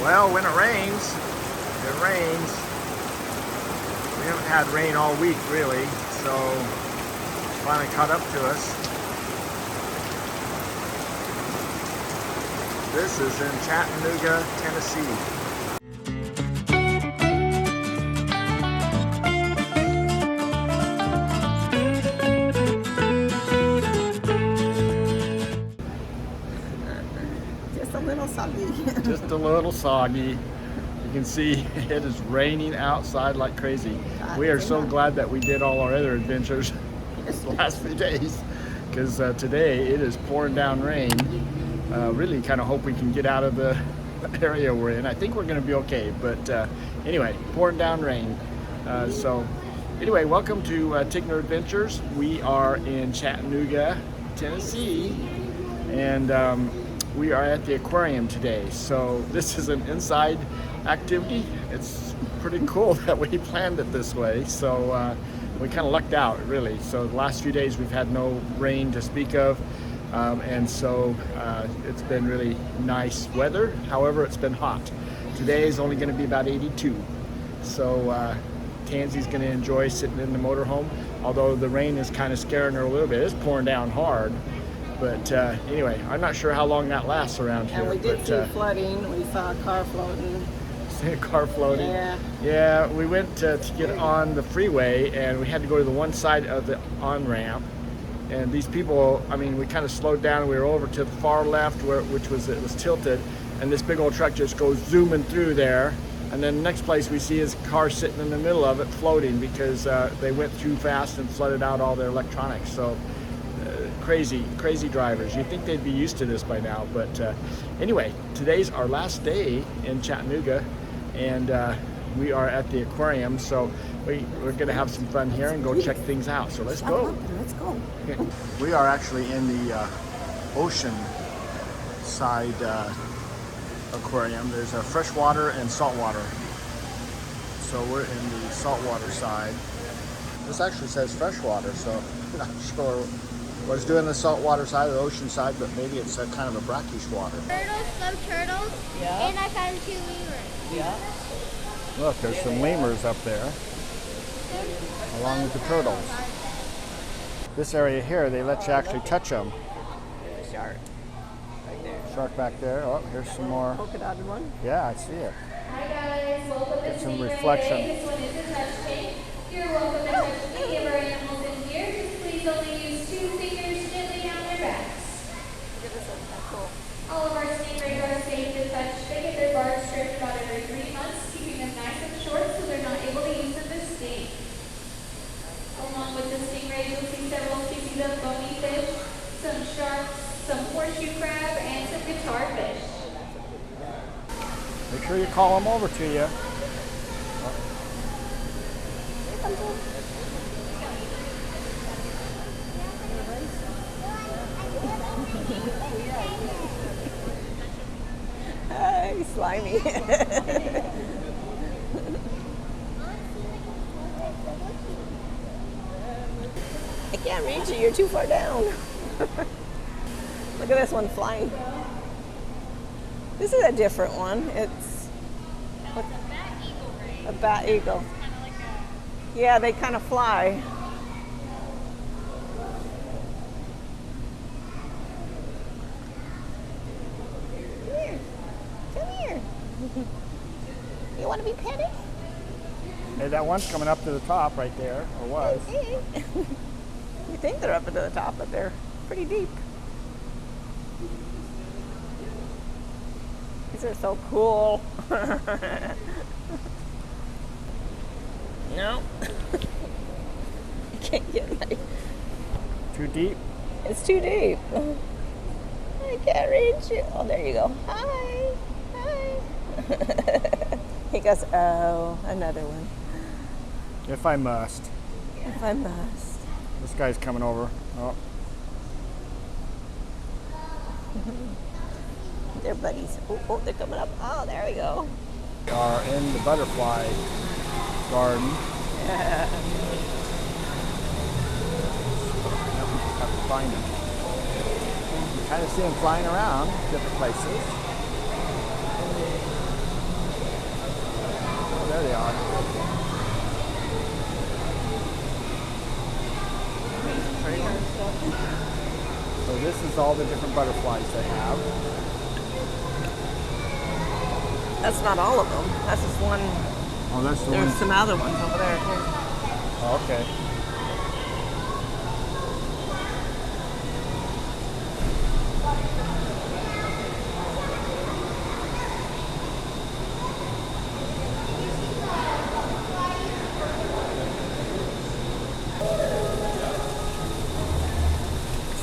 Well, when it rains, it rains. We haven't had rain all week, really, so it's finally caught up to us. This is in Chattanooga, Tennessee. Just a little soggy. Just a little soggy. You can see it is raining outside like crazy. We are so glad that we did all our other adventures the last few days, because today it is pouring down rain. Really kind of hope we can get out of the area we're in. I think we're going to be okay, but anyway, pouring down rain. So anyway, welcome to Tigner Adventures. We are in Chattanooga, Tennessee, and we are at the aquarium today. So this is an inside activity. It's pretty cool that we planned it this way. So we kind of lucked out, really. So the last few days we've had no rain to speak of. And so it's been really nice weather. However, it's been hot. Today is only going to be about 82. So Tansy's going to enjoy sitting in the motorhome, although the rain is kind of scaring her a little bit. It's pouring down hard. But anyway, I'm not sure how long that lasts around here. And we did see flooding. We saw a car floating. See a car floating? Yeah. Yeah, we went to get on the freeway, and we had to go to the one side of the on-ramp. And these people, I mean, we kind of slowed down. We were over to the far left, which was tilted, and this big old truck just goes zooming through there. And then the next place we see is a car sitting in the middle of it, floating, because they went too fast and flooded out all their electronics. So crazy drivers. You'd think they'd be used to this by now, but anyway, today's our last day in Chattanooga, and we are at the aquarium. So we're going to have some fun here and go check things out. So let's go. Let's go. Okay. We are actually in the ocean side aquarium. There's a freshwater and saltwater. So we're in the saltwater side. This actually says freshwater, so I'm not sure what it's doing the saltwater side or the ocean side, but maybe it's a kind of a brackish water. Turtles, slow turtles, Yeah. and I found 2 lemurs. Yeah. Look, there's some lemurs up there, along with the turtles. This area here, they let you actually touch them. There's a shark right there. Shark back there. Oh, here's some more. Polka dotted one. Yeah, I see it. Hi guys, welcome Get to some Stingray. reflection. This one is a touch tank. You're welcome to touch any of our animals in here. Just please only use 2 fingers gently down their backs. Look at this one. That's cool. All of our stingrays are safe to touch. They get their barbs stripped about every 3 months, keeping them nice and short so they're not able to use them to sting. Along with the stingrays, you'll see several species of bony fish, some sharks, some horseshoe crab, and some guitar fish. Make sure you call them over to you. Hi, slimy. I can't reach you. You're too far down. Look at this one flying. This is a different one. It's what, a bat eagle. Yeah, they kind of fly. Here, come here. You want to be petted? Hey, that one's coming up to the top right there, or was. You think they're up to the top, but they're pretty deep. These are so cool. No. I can't get my... Too deep? It's too deep. I can't reach you. Oh, there you go. Hi. Hi. He goes, oh, another one. If I must. If I must. This guy's coming over. Oh. They're buddies. Oh, they're coming up. Oh, there we go. We are in the butterfly garden. Yeah. Have to find them. You kind of see them flying around different places. all the different butterflies they have. That's not all of them. That's just one. Oh, that's the There's one. some other ones over there too. Oh, okay.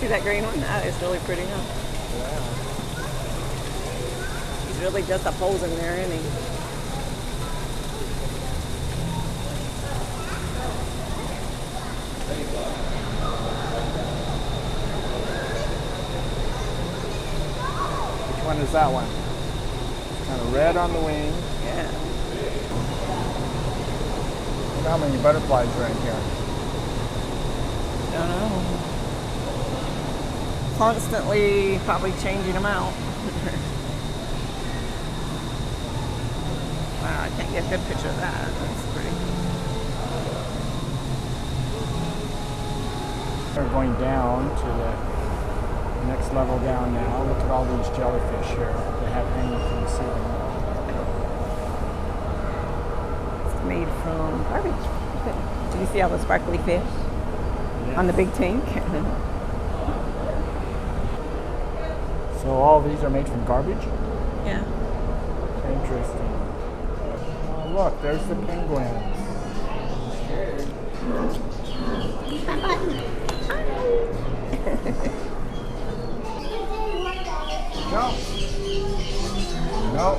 See that green one? That is really pretty, huh? Yeah. He's really just a posing there, isn't he? Which one is that one? Kind of red on the wing. Yeah. Look how many butterflies are in here. Don't know. Constantly probably changing them out. Wow, I can't get a good picture of that. That's pretty. We're going down to the next level down now. Look at all these jellyfish here. They have hanging from the ceiling. It's made from garbage. Do you see all the sparkly fish on the big tank? So all these are made from garbage? Yeah. Interesting. Oh, look, there's the penguins. Jump. No.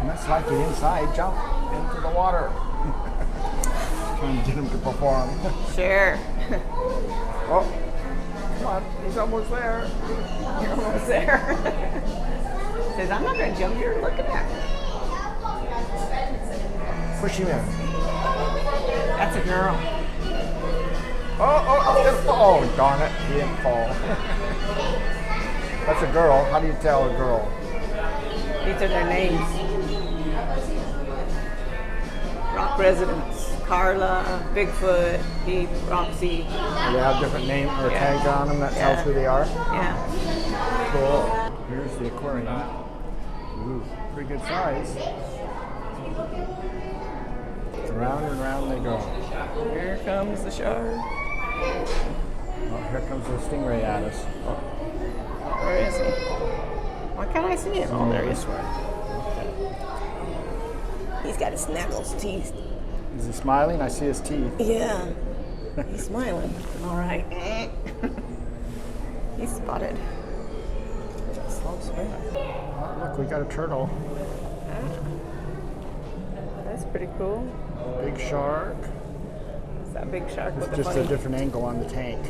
Let's like it inside. Jump into the water. Trying to get him to perform. Sure. Oh, come on, he's almost there. You're almost there. Says, I'm not going to jump. You're looking at me. Push him in. That's a girl. Oh, darn it, he didn't fall. That's a girl. How do you tell a girl? These are their names. Rock residents. Carla, Bigfoot, Pete, Roxy. Do they have different names or Yeah. tags on them that Yeah. tells who they are? Yeah. Cool. Here's the aquarium. Ooh, pretty good size. Round and round they go. Here comes the shark. Oh, here comes the stingray at us. Oh, Where is he? Why can't I see him? Oh, there he is. this way. He's got his knuckles teeth. Is he smiling? I see his teeth. Yeah. He's smiling. All right. He's spotted. Slow swim. Oh, look, we got a turtle. That's pretty cool. Big shark. It's that big shark It's with the just funny. a different angle on the tank.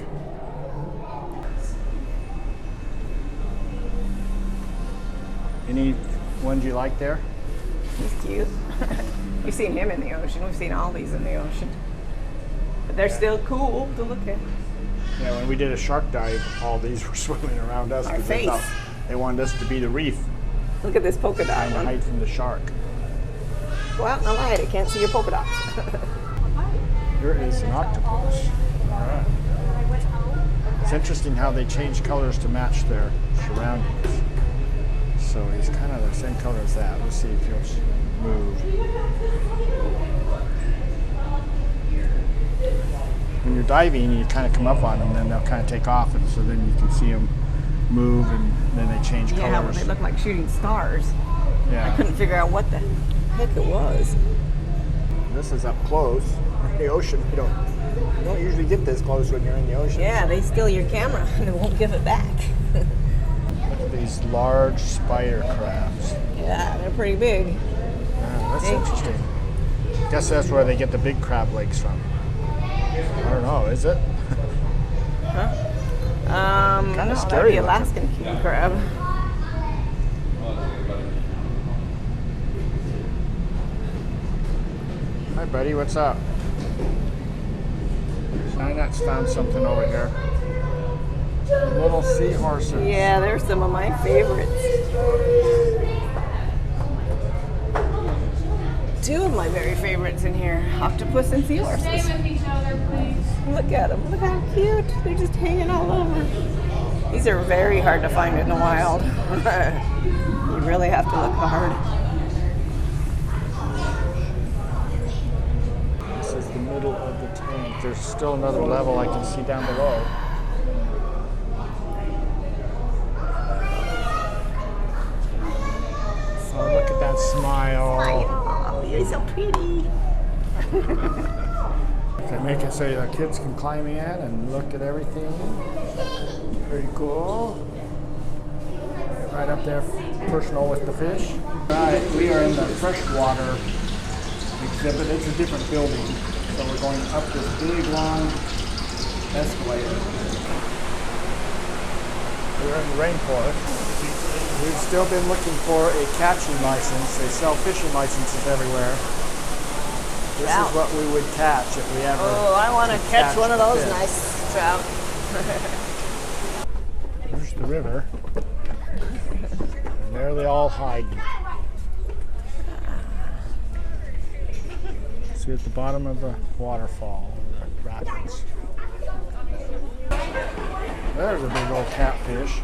Any ones you like there? He's cute. You've seen him in the ocean. We've seen all these in the ocean. But they're still cool to look at. Yeah, when we did a shark dive, all these were swimming around us Our because they face. thought they wanted us to be the reef, Look at this polka dot trying to one. hide from the shark. Go out in the light. I can't see your polka dots. Here is an octopus. All right. It's interesting how they change colors to match their surroundings. So he's kind of the same color as that. Let's see if he'll move. When you're diving, you kind of come up on them, then they'll kind of take off, and so then you can see them move, and then they change Yeah, well, colors. they look like shooting stars. I Yeah, couldn't figure out what the heck it was. this is up close. In the ocean, you don't usually get this close when you're in the ocean. Yeah, they steal your camera and they won't give it back. Look at these large spider crabs. Yeah, they're pretty big. Ah, that's Big. interesting. Guess that's where they get the big crab legs from. I don't know, is it? Kinda Kinda no, scary that'd be looking. Alaskan king crab. Hi, buddy, what's up? Ninette's found something over here. Little seahorses. Yeah, they're some of my favorites. two of my very favorites in here, octopus and seahorses. Stay with each other, please. Look at them. Look how cute. They're just hanging all over. These are very hard to find in the wild. You really have to look hard. This is the middle of the tank. There's still another level I can see down below. Oh, look at that smile. Oh, you're so pretty. They make it so the kids can climb in and look at everything. Pretty cool. Right up there, personal with the fish. Right, we are in the freshwater exhibit. It's a different building. So we're going up this big, long escalator. We're in the rainforest. We've still been looking for a catching license. They sell fishing licenses everywhere. This is what we would catch if we ever. Oh, I want to catch one of those fish. nice trout. There's the river. And there they all hide. See at the bottom of the waterfall, the rapids. There's a big old catfish.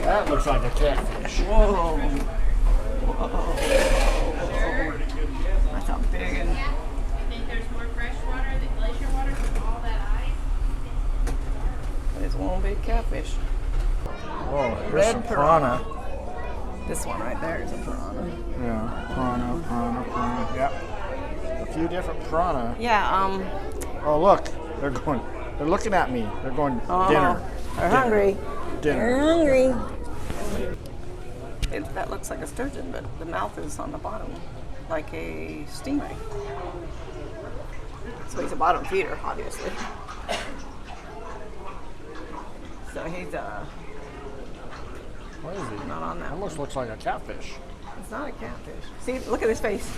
That looks like a catfish. Whoa. Whoa. That's a big one. Yeah. You think there's more fresh water than glacier water from all that ice? There's one big catfish. Oh, here's Red some piranha. This one right there is a piranha. Yeah, piranha. Yep. A few different piranha. Yeah, Oh, look. They're looking at me. They're going, dinner. They're hungry. Dinner. They're hungry. That looks like a sturgeon, but the mouth is on the bottom, like a stingray. So he's a bottom feeder, obviously. So he's What is he? not on that. Almost looks like a catfish. It's not a catfish. See, look at his face.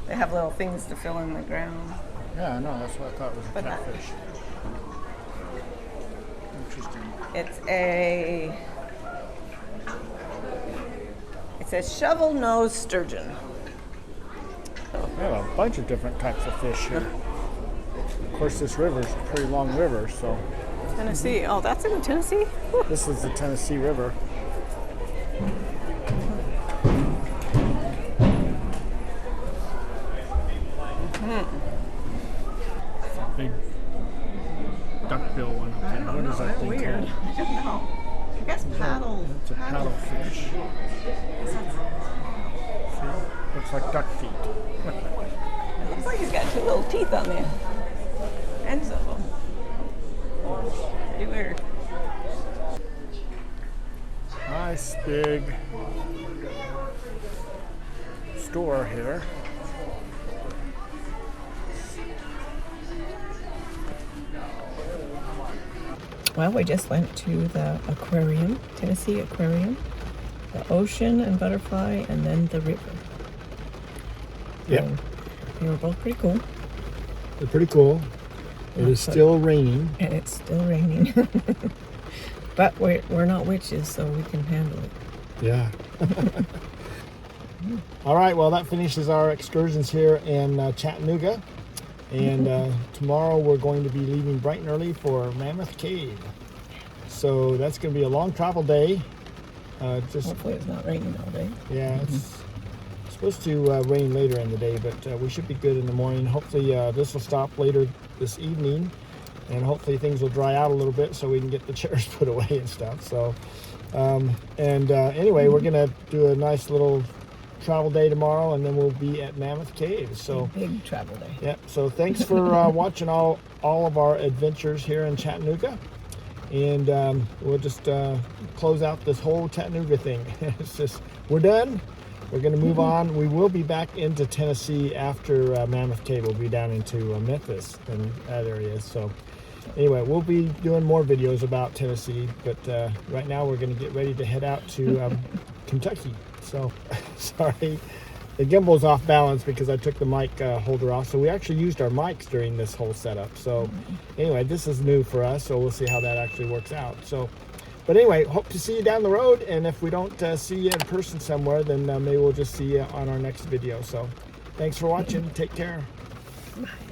They have little things to fill in the ground. Yeah, I know. That's what I thought was a But not- catfish. Interesting. It's a shovel-nosed sturgeon. We have a bunch of different types of fish here. Of course, this river's a pretty long river, so Tennessee. Oh, that's in Tennessee? Whew. this is the Tennessee River. Big duckbill one up there. What is that thing Weird. called? I don't know. I guess paddle. It's a paddlefish. See? Looks like duck feet. It looks like he's got two little teeth on the ends of them. Pretty weird. Nice big store here. Well, we just went to the aquarium, Tennessee Aquarium, the ocean and butterfly, and then the river. Yep. And they were both pretty cool. They're pretty cool. It is still raining. And it's still raining. But we're not witches, so we can handle it. Yeah. All right, well, that finishes our excursions here in Chattanooga. And tomorrow we're going to be leaving bright and early for Mammoth Cave. So that's going to be a long travel day. Hopefully it's not raining all day. Yeah, it's supposed to rain later in the day, but we should be good in the morning. Hopefully this will stop later this evening, and hopefully things will dry out a little bit so we can get the chairs put away and stuff. So, anyway, we're going to do a nice little travel day tomorrow, and then we'll be at Mammoth Cave. So Big travel day. yeah, so thanks for watching all of our adventures here in Chattanooga. And we'll just close out this whole Chattanooga thing. It's just, we're done. We're going to move on. We will be back into Tennessee after Mammoth Cave. We'll be down into Memphis and that area. So anyway, we'll be doing more videos about Tennessee. But right now we're going to get ready to head out to Kentucky. So sorry. The gimbal's off balance because I took the mic holder off. So we actually used our mics during this whole setup. So anyway, this is new for us. So we'll see how that actually works out. So But anyway, hope to see you down the road. And if we don't see you in person somewhere, then maybe we'll just see you on our next video. So thanks for watching. Take care. Bye.